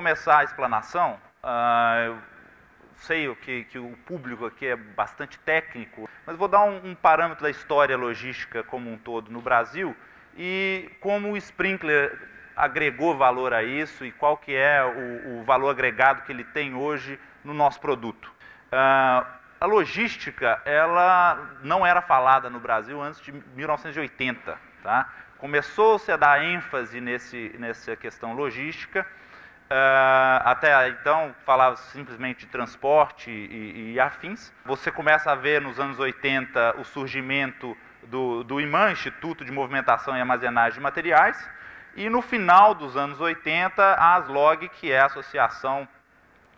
começar a explanação, eu sei que o público aqui é bastante técnico, mas vou dar um parâmetro da história logística como um todo no Brasil e como o Sprinkler agregou valor a isso e qual que é o valor agregado que ele tem hoje no nosso produto. A logística, ela não era falada no Brasil antes de 1980, tá? Começou-se a dar ênfase nessa questão logística. Até então falava simplesmente de transporte e afins. Você começa a ver nos anos 80 o surgimento do IMAM, Instituto de Movimentação e Armazenagem de Materiais, e no final dos anos 80 a ASLOG, que é a Associação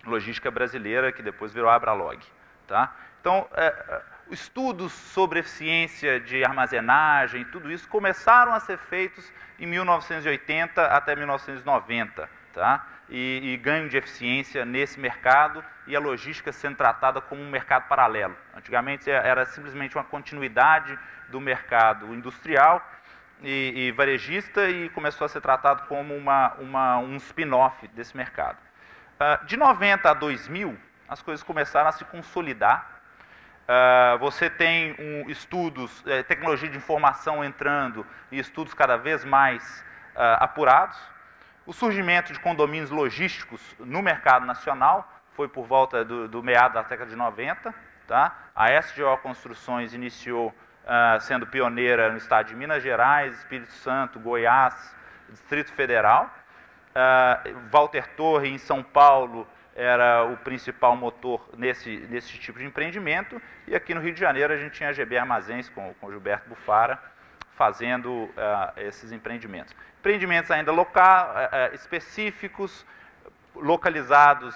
Logística Brasileira, que depois virou a Abralog. Tá? Então, estudos sobre eficiência de armazenagem, tudo isso começaram a ser feitos em 1980 até 1990. Tá? E ganho de eficiência nesse mercado e a logística sendo tratada como um mercado paralelo. Antigamente era simplesmente uma continuidade do mercado industrial e varejista e começou a ser tratado como um spin-off desse mercado. De 90 a 2000, as coisas começaram a se consolidar. Você tem estudos, tecnologia de informação entrando e estudos cada vez mais apurados. O surgimento de condomínios logísticos no mercado nacional foi por volta do meado da década de 90. Tá? A SGO Construções iniciou sendo pioneira no estado de Minas Gerais, Espírito Santo, Goiás, Distrito Federal. Walter Torre, em São Paulo, era o principal motor nesse tipo de empreendimento. E aqui no Rio de Janeiro a gente tinha a GB Armazéns com o Gilberto Bufara fazendo esses empreendimentos. Empreendimentos ainda específicos, localizados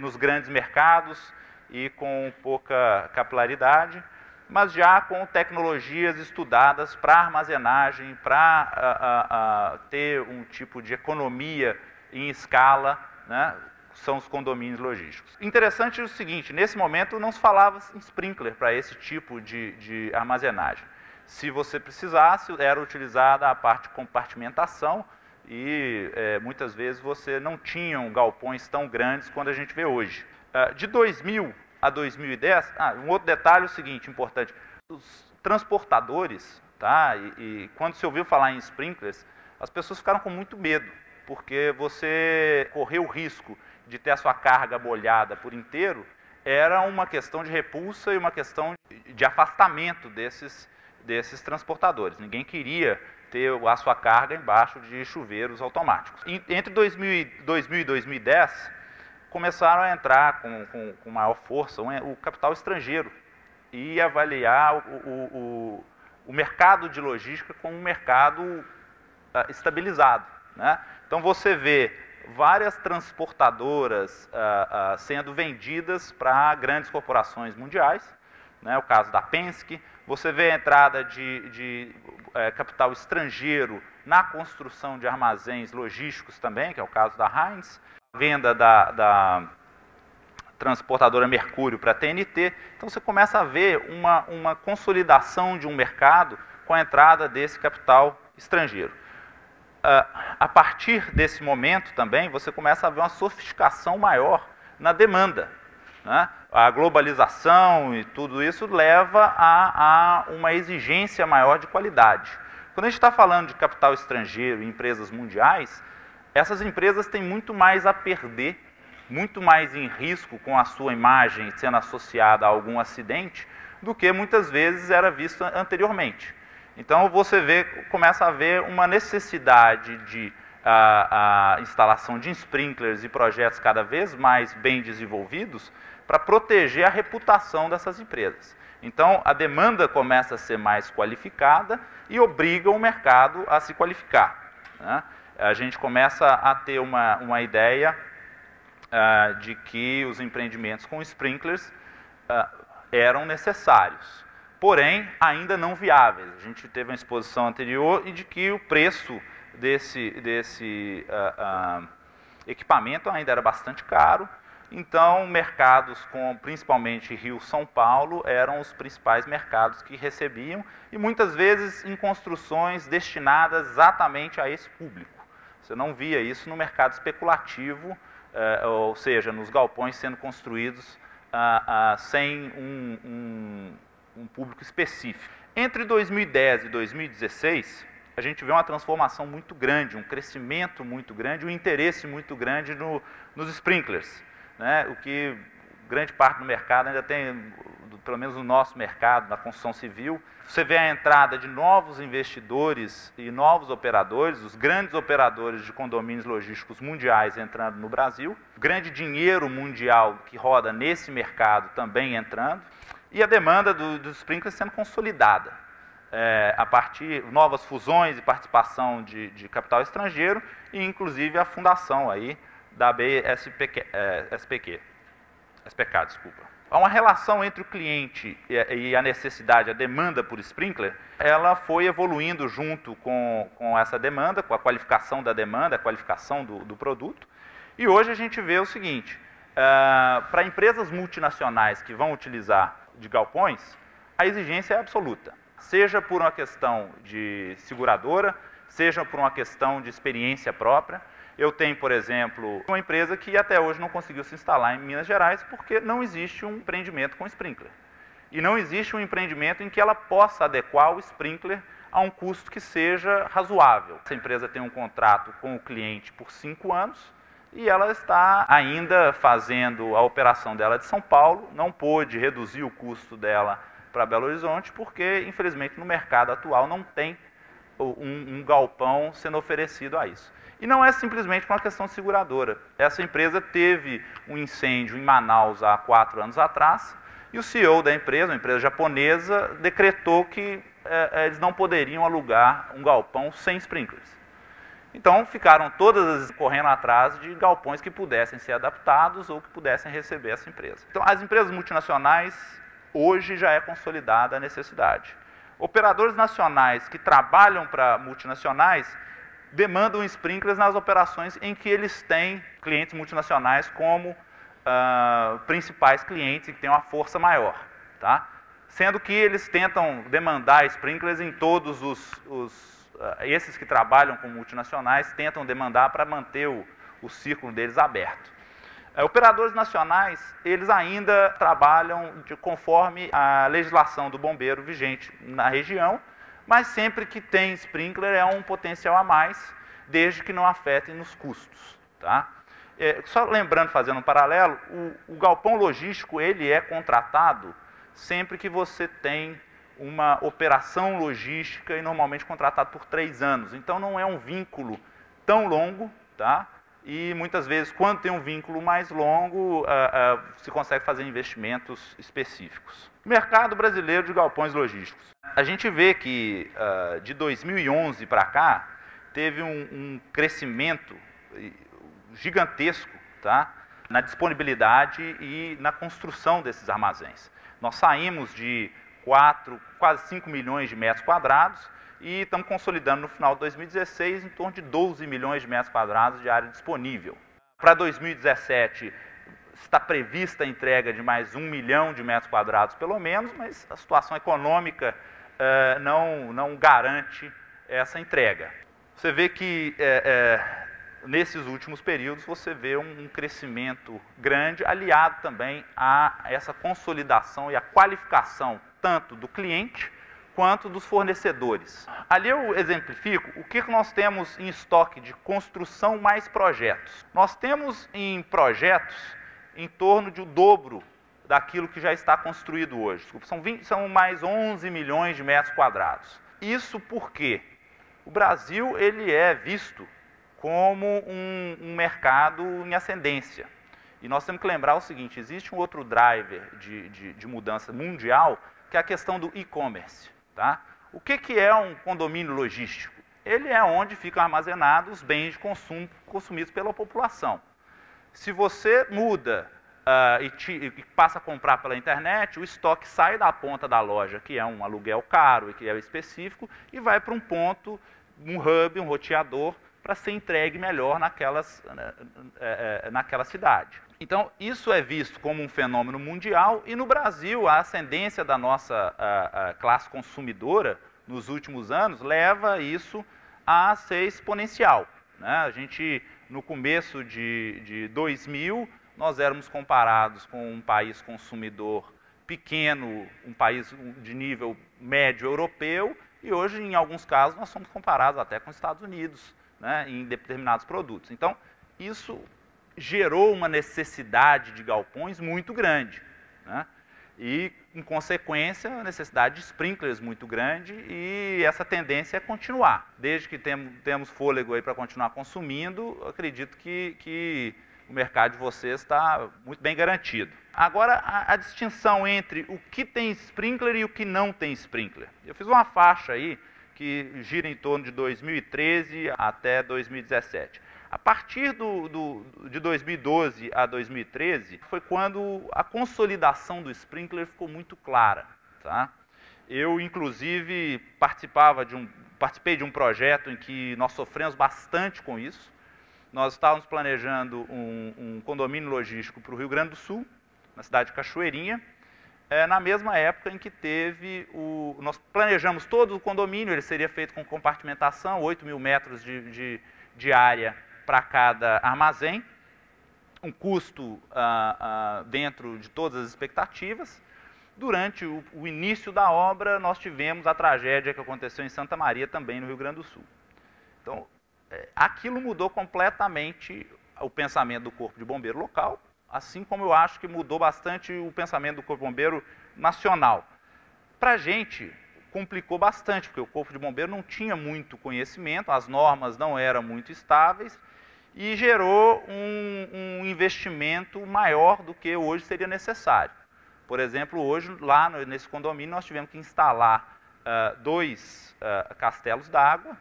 nos grandes mercados e com pouca capilaridade, mas já com tecnologias estudadas para armazenagem, para ter um tipo de economia em escala, né? São os condomínios logísticos. Interessante é o seguinte, nesse momento não se falava em sprinkler para esse tipo de armazenagem. Se você precisasse, era utilizada a parte de compartimentação e muitas vezes você não tinha galpões tão grandes quanto a gente vê hoje. De 2000 a 2010, um outro detalhe é o seguinte, importante, os transportadores, tá? E quando se ouviu falar em sprinklers, as pessoas ficaram com muito medo, porque você correu o risco de ter a sua carga molhada por inteiro, era uma questão de repulsa e uma questão de afastamento desses transportadores. Ninguém queria ter a sua carga embaixo de chuveiros automáticos. Entre 2000 e 2010, começaram a entrar com maior força o capital estrangeiro e avaliar o mercado de logística como um mercado estabilizado. Né? Então você vê várias transportadoras sendo vendidas para grandes corporações mundiais, né? O caso da Penske. Você vê a entrada de capital estrangeiro na construção de armazéns logísticos também, que é o caso da Heinz, a venda da transportadora Mercúrio para a TNT. Então você começa a ver uma consolidação de um mercado com a entrada desse capital estrangeiro. A partir desse momento também, você começa a ver uma sofisticação maior na demanda. Né? A globalização e tudo isso leva a uma exigência maior de qualidade. Quando a gente está falando de capital estrangeiro e empresas mundiais, essas empresas têm muito mais a perder, muito mais em risco com a sua imagem sendo associada a algum acidente, do que muitas vezes era visto anteriormente. Então você começa a ver uma necessidade de instalação de sprinklers e projetos cada vez mais bem desenvolvidos para proteger a reputação dessas empresas. Então a demanda começa a ser mais qualificada e obriga o mercado a se qualificar. Né? A gente começa a ter uma ideia de que os empreendimentos com sprinklers eram necessários, porém ainda não viáveis. A gente teve uma exposição anterior e de que o preço desse equipamento ainda era bastante caro. Então, mercados como principalmente Rio, São Paulo, eram os principais mercados que recebiam e muitas vezes em construções destinadas exatamente a esse público. Você não via isso no mercado especulativo ou seja, nos galpões sendo construídos sem um público específico. Entre 2010 e 2016, a gente vê uma transformação muito grande, um crescimento muito grande, um interesse muito grande nos sprinklers, né? O que grande parte do mercado ainda tem, pelo menos no nosso mercado, na construção civil. Você vê a entrada de novos investidores e novos operadores, os grandes operadores de condomínios logísticos mundiais entrando no Brasil, grande dinheiro mundial que roda nesse mercado também entrando, e a demanda dos sprinklers sendo consolidada, a partir de novas fusões e participação de capital estrangeiro, e inclusive a fundação aí da SPK, desculpa. Há uma relação entre o cliente e a necessidade, a demanda por sprinkler, ela foi evoluindo junto com essa demanda, com a qualificação da demanda, a qualificação do produto. E hoje a gente vê o seguinte, para empresas multinacionais que vão utilizar de galpões, a exigência é absoluta. Seja por uma questão de seguradora, seja por uma questão de experiência própria. Eu tenho, por exemplo, uma empresa que até hoje não conseguiu se instalar em Minas Gerais porque não existe um empreendimento com sprinkler. E não existe um empreendimento em que ela possa adequar o sprinkler a um custo que seja razoável. Essa empresa tem um contrato com o cliente por 5 anos e ela está ainda fazendo a operação dela de São Paulo, não pôde reduzir o custo dela para Belo Horizonte porque, infelizmente, no mercado atual não tem um galpão sendo oferecido a isso. E não é simplesmente uma questão de seguradora. Essa empresa teve um incêndio em Manaus há 4 anos atrás e o CEO da empresa, uma empresa japonesa, decretou que eles não poderiam alugar um galpão sem sprinklers. Então ficaram todas correndo atrás de galpões que pudessem ser adaptados ou que pudessem receber essa empresa. Então as empresas multinacionais, hoje já é consolidada a necessidade. Operadores nacionais que trabalham para multinacionais demandam sprinklers nas operações em que eles têm clientes multinacionais como principais clientes e que têm uma força maior, tá? Sendo que eles tentam demandar sprinklers em todos esses que trabalham com multinacionais tentam demandar para manter o círculo deles aberto. Operadores nacionais, eles ainda trabalham conforme a legislação do bombeiro vigente na região, mas sempre que tem sprinkler é um potencial a mais, desde que não afetem nos custos, tá? Só lembrando, fazendo um paralelo, o galpão logístico ele é contratado sempre que você tem uma operação logística e normalmente contratado por 3 anos. Então não é um vínculo tão longo, tá? E muitas vezes, quando tem um vínculo mais longo, se consegue fazer investimentos específicos. Mercado brasileiro de galpões logísticos. A gente vê que de 2011 para cá, teve um crescimento gigantesco, tá? Na disponibilidade e na construção desses armazéns. Nós saímos de quase 5 milhões de metros quadrados e estamos consolidando no final de 2016 em torno de 12 milhões de metros quadrados de área disponível. Para 2017 está prevista a entrega de mais 1 milhão de metros quadrados pelo menos, mas a situação econômica não garante essa entrega. Você vê que nesses últimos períodos você vê um crescimento grande, aliado também a essa consolidação e a qualificação tanto do cliente quanto dos fornecedores. Ali eu exemplifico o que nós temos em estoque de construção mais projetos. Nós temos em projetos em torno de o dobro daquilo que já está construído hoje. São mais 11 milhões de metros quadrados. Isso porque o Brasil ele é visto como um mercado em ascendência. E nós temos que lembrar o seguinte, existe um outro driver de mudança mundial, que é a questão do e-commerce. Tá? O que é um condomínio logístico? Ele é onde ficam armazenados os bens de consumo consumidos pela população. Se você muda e passa a comprar pela internet, o estoque sai da ponta da loja, que é um aluguel caro e que é específico, e vai para um ponto, um hub, um roteador, para ser entregue melhor naquela cidade. Então, isso é visto como um fenômeno mundial e no Brasil a ascendência da nossa classe consumidora nos últimos anos leva isso a ser exponencial, né? A gente no começo de 2000, nós éramos comparados com um país consumidor pequeno, um país de nível médio europeu, e hoje, em alguns casos, nós somos comparados até com os Estados Unidos, né, em determinados produtos. Então, isso gerou uma necessidade de galpões muito grande, né, e, em consequência, a necessidade de sprinklers muito grande, e essa tendência é continuar. Desde que temos fôlego aí para continuar consumindo, acredito que o mercado de vocês está muito bem garantido. Agora, a distinção entre o que tem sprinkler e o que não tem sprinkler. Eu fiz uma faixa aí que gira em torno de 2013 até 2017. A partir de 2012 a 2013, foi quando a consolidação do sprinkler ficou muito clara. Tá? Eu, inclusive, participei de um projeto em que nós sofremos bastante com isso. Nós estávamos planejando um condomínio logístico para o Rio Grande do Sul, na cidade de Cachoeirinha, na mesma época em que nós planejamos todo o condomínio, ele seria feito com compartimentação, 8.000 metros de área para cada armazém, um custo dentro de todas as expectativas. Durante o início da obra, nós tivemos a tragédia que aconteceu em Santa Maria, também no Rio Grande do Sul. Então, aquilo mudou completamente o pensamento do Corpo de Bombeiro local, assim como eu acho que mudou bastante o pensamento do Corpo de Bombeiro nacional. Para a gente, complicou bastante, porque o Corpo de Bombeiro não tinha muito conhecimento, as normas não eram muito estáveis, e gerou um investimento maior do que hoje seria necessário. Por exemplo, hoje, lá nesse condomínio, nós tivemos que instalar 2 castelos d'água,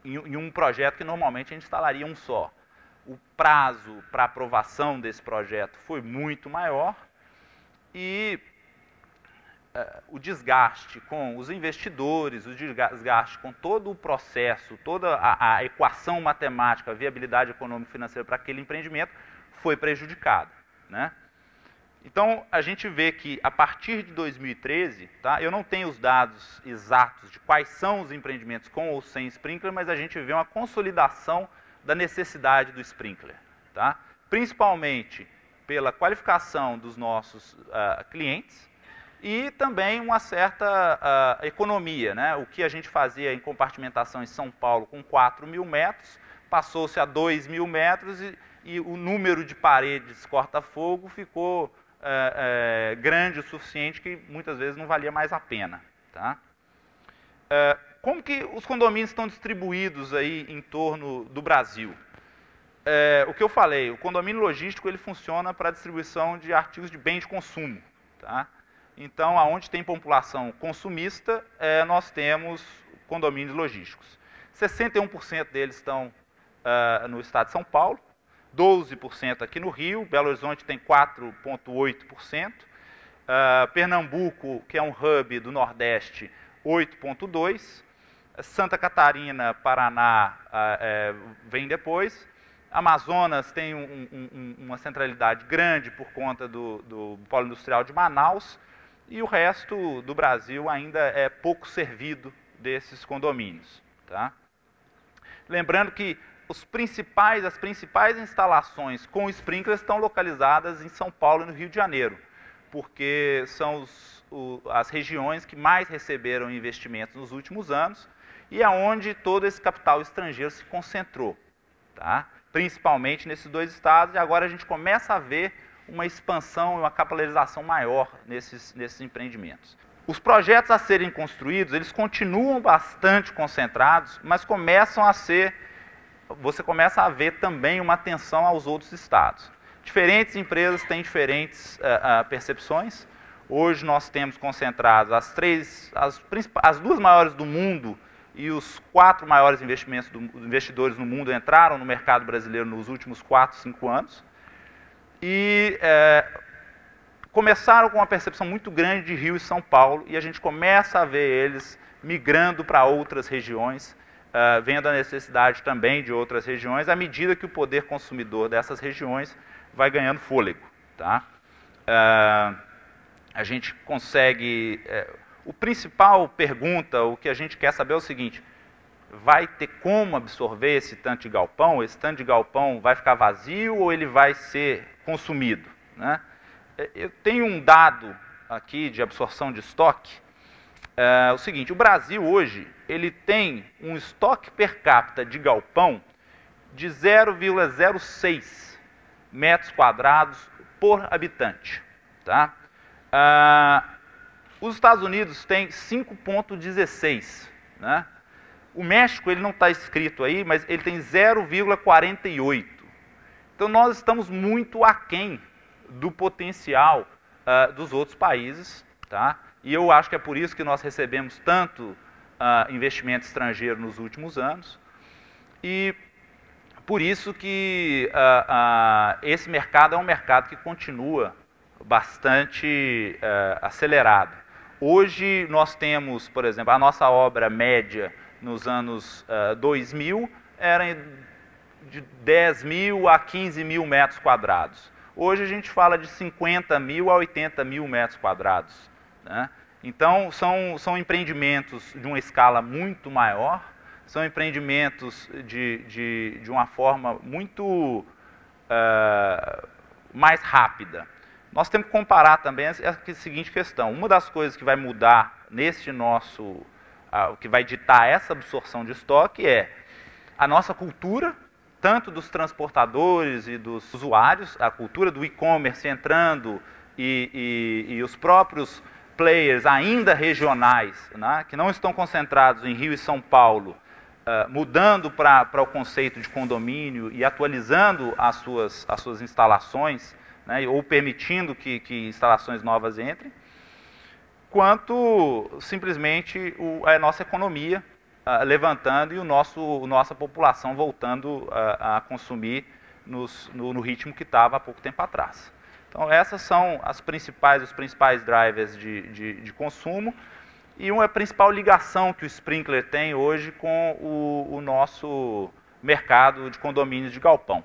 em um projeto que normalmente a gente instalaria um só. O prazo para aprovação desse projeto foi muito maior e o desgaste com os investidores, o desgaste com todo o processo, toda a equação matemática, a viabilidade econômica e financeira para aquele empreendimento foi prejudicado, né? Então, a gente vê que, a partir de 2013, tá, eu não tenho os dados exatos de quais são os empreendimentos com ou sem sprinkler, mas a gente vê uma consolidação da necessidade do sprinkler. Tá? Principalmente pela qualificação dos nossos clientes e também uma certa economia. Né? O que a gente fazia em compartimentação em São Paulo com 4.000 metros, passou-se a 2.000 metros e o número de paredes corta-fogo ficou grande o suficiente que muitas vezes não valia mais a pena. Tá? Como que os condomínios estão distribuídos aí em torno do Brasil? O que eu falei, o condomínio logístico ele funciona para a distribuição de artigos de bem de consumo. Tá? Então, aonde tem população consumista, nós temos condomínios logísticos. 61% deles estão no estado de São Paulo, 12% aqui no Rio, Belo Horizonte tem 4,8%, Pernambuco, que é um hub do Nordeste, 8,2%, Santa Catarina, Paraná vem depois, Amazonas tem uma centralidade grande por conta do polo industrial de Manaus, e o resto do Brasil ainda é pouco servido desses condomínios. Tá? Lembrando que as principais instalações com sprinklers estão localizadas em São Paulo e no Rio de Janeiro, porque são as regiões que mais receberam investimentos nos últimos anos e é onde todo esse capital estrangeiro se concentrou, tá? Principalmente nesses 2 estados, e agora a gente começa a ver uma expansão e uma capilarização maior nesses empreendimentos. Os projetos a serem construídos, eles continuam bastante concentrados, mas você começa a ver também uma atenção aos outros estados. Diferentes empresas têm diferentes percepções. Hoje nós temos concentrados as 2 maiores do mundo e os 4 maiores investidores no mundo entraram no mercado brasileiro nos últimos 4, 5 anos. E começaram com uma percepção muito grande de Rio e São Paulo, e a gente começa a ver eles migrando para outras regiões, vendo a necessidade também de outras regiões, à medida que o poder consumidor dessas regiões vai ganhando fôlego. Tá? A gente consegue... o principal pergunta, o que a gente quer saber é o seguinte: vai ter como absorver esse tanto de galpão? Esse tanto de galpão vai ficar vazio ou ele vai ser consumido, né? Eu tenho um dado aqui de absorção de estoque, o seguinte: o Brasil hoje ele tem um estoque per capita de galpão de 0,06 metros quadrados por habitante, tá? Os Estados Unidos têm 5,16, né? O México, ele não está escrito aí, mas ele tem 0,48. Então nós estamos muito aquém do potencial dos outros países, tá? E eu acho que é por isso que nós recebemos tanto investimento estrangeiro nos últimos anos, e por isso que esse mercado é um mercado que continua bastante acelerado. Hoje nós temos, por exemplo, a nossa obra média nos anos 2000 era de 10 mil a 15 mil metros quadrados. Hoje a gente fala de 50 mil a 80 mil metros quadrados, né? Então são empreendimentos de uma escala muito maior, são empreendimentos de uma forma muito mais rápida. Nós temos que comparar também a seguinte questão: uma das coisas que vai mudar neste nosso, o que vai ditar essa absorção de estoque é a nossa cultura, tanto dos transportadores e dos usuários, a cultura do e-commerce entrando e os próprios players ainda regionais, né, que não estão concentrados em Rio e São Paulo, mudando para o conceito de condomínio e atualizando as suas instalações, né, ou permitindo que instalações novas entrem, quanto simplesmente a nossa economia levantando e nossa população voltando a consumir no ritmo que estava há pouco tempo atrás. Então essas são os principais drivers de consumo e uma principal ligação que o Sprinklr tem hoje com o nosso mercado de condomínios de galpão.